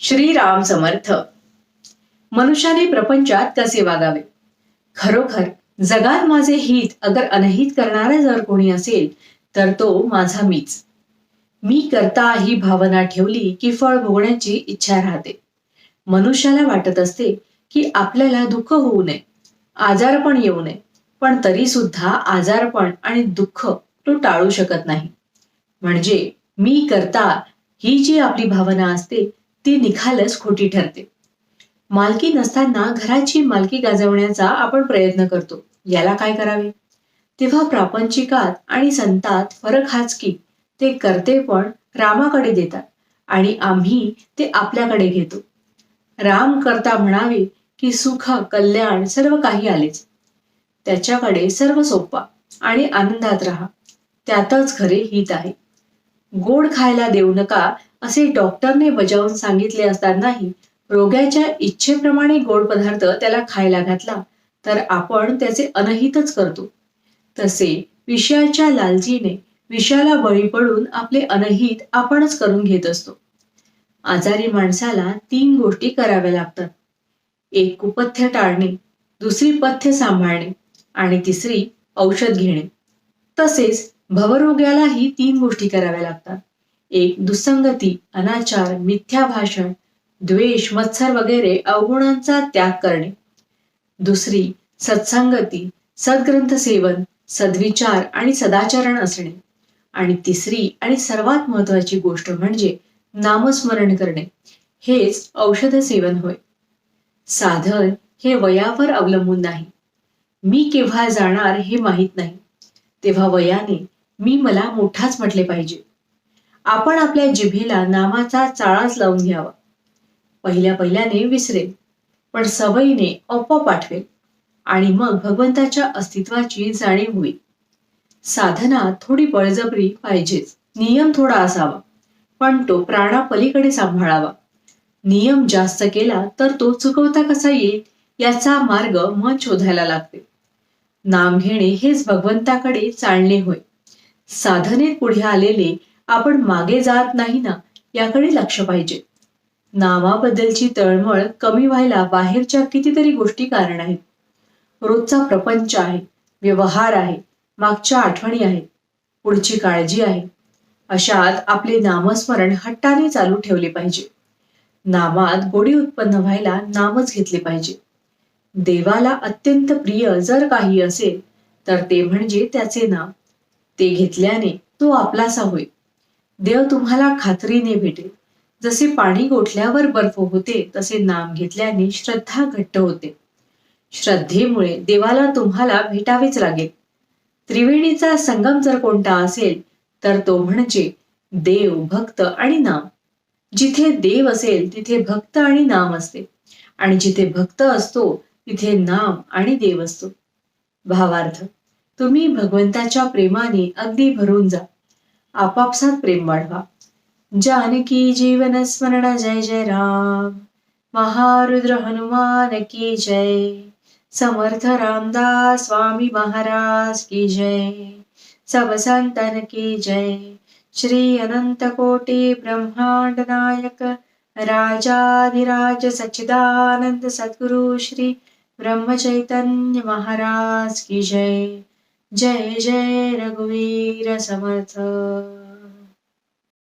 श्रीराम समर्थ. मनुष्याने प्रपंचात कसे वागावे? खरोखर जगात माझे हित अगर अनहित करणारा जर कोणी असेल तर तो माझा मीच. मी करता ही भावना ठेवली की फळ भोगण्याची इच्छा राहते. मनुष्याला वाटत असते की आपल्याला दुःख होऊ नये, आजारपण येऊ नये, पण तरी सुद्धा आजारपण आणि दुःख तो टाळू शकत नाही. म्हणजे मी करता ही जी आपली भावना असते ती निखालच खोटी ठरते. मालकी नसताना घराची मालकी गाजवण्याचा आपण प्रयत्न करतो. याला काय करावे? तेव्हा प्रापंचिकात आणि संतात फरक हाच की ते करते पण रामाकडे देतात आणि आम्ही ते आपल्याकडे घेतो. राम करता म्हणावे की सुख कल्याण सर्व काही आलेच. त्याच्याकडे सर्व सोपा आणि आनंदात राहा, त्यातच खरे हित आहे. गोड खायला देऊ नका असे डॉक्टरने बजावून सांगितले असतानाही रोग्याच्या इच्छेप्रमाणे गोड पदार्थ त्याला खायला घातला तर आपण त्याचे अनहितच करतो. तसे विषयाच्या लालचीने विषयाला बळी पडून आपले अनहित आपणच करून घेत असतो. आजारी माणसाला 3 गोष्टी कराव्या लागतात. एक कुपथ्य टाळणे, दुसरी पथ्य सांभाळणे आणि तिसरी औषध घेणे. तसेच भवरोग्यालाही 3 गोष्टी कराव्या लागतात. एक दुसंगती, अनाचार, मिथ्या भाषण, द्वेष, मत्सर वगैरे अवगुणांचा त्याग करणे. दुसरी सत्संगती, सद्ग्रंथ सेवन, सद्विचार आणि सदाचरण असणे. आणि तिसरी आणि सर्वात महत्वाची गोष्ट म्हणजे नामस्मरण करणे. हेच औषध सेवन होय. साधन हे वयावर अवलंबून नाही. मी केव्हा जाणार हे माहीत नाही, तेव्हा वयाने मी मला मोठाच म्हटले पाहिजे. आपण आपल्या जिभेला नामाचा चाळाच लावून घ्यावा. पहिल्याने विसरेल, पण सवयीने आपोआप आठवेल आणि मग भगवंताच्या अस्तित्वाची जाणीव होईल. साधनात थोडी बळजबरी पाहिजेच. नियम थोडा असावा, पण तो प्राणापलीकडे सांभाळावा. नियम जास्त केला तर तो चुकवता कसा येईल याचा मार्ग मन शोधायला लागते. नाम घेणे हेच भगवंताकडे चालणे होय. साधनेत पुढे आलेले आपण मागे जात नाही ना, याकडे लक्ष पाहिजे. नामाबद्दलची तळमळ कमी व्हायला बाहेरच्या कितीतरी गोष्टी कारण आहेत. रोजचा प्रपंच आहे, व्यवहार आहे, मागच्या आठवणी आहेत, पुढची काळजी आहे. अशात आपले नामस्मरण हट्टाने चालू ठेवले पाहिजे. नामात गोडी उत्पन्न व्हायला नामच घेतले पाहिजे. देवाला अत्यंत प्रिय जर काही असेल तर ते म्हणजे त्याचे नाम. ते घेतल्याने तो आपलासा होय. देव तुम्हाला खात्रीने भेटेल. जसे पाणी गोठल्यावर बर्फ होते तसे नाम घेतल्याने श्रद्धा घट्ट होते. श्रद्धेमुळे देवाला तुम्हाला भेटावेच लागेल. त्रिवेणीचा संगम जर कोणता असेल तर तो म्हणजे देव, भक्त आणि नाम. जिथे देव असेल तिथे भक्त आणि नाम असते, आणि जिथे भक्त असतो तिथे नाम आणि देव असतो. भावार्थ: तुम्ही भगवंताच्या प्रेमाने अगदी भरून जा. आपापसात प्रेम वाढवा. जानकी जीवन स्मरण जय जय राम. महारुद्र हनुमान की जय. समर्थ रामदास स्वामी महाराज की जय. सब संतन की जय. श्री अनंत कोटि ब्रह्मांड नायक राजाधिराज सच्चिदानंद सद्गुरु श्री ब्रह्म चैतन्य महाराज की जय. जय जय रघुवीर समर्थ.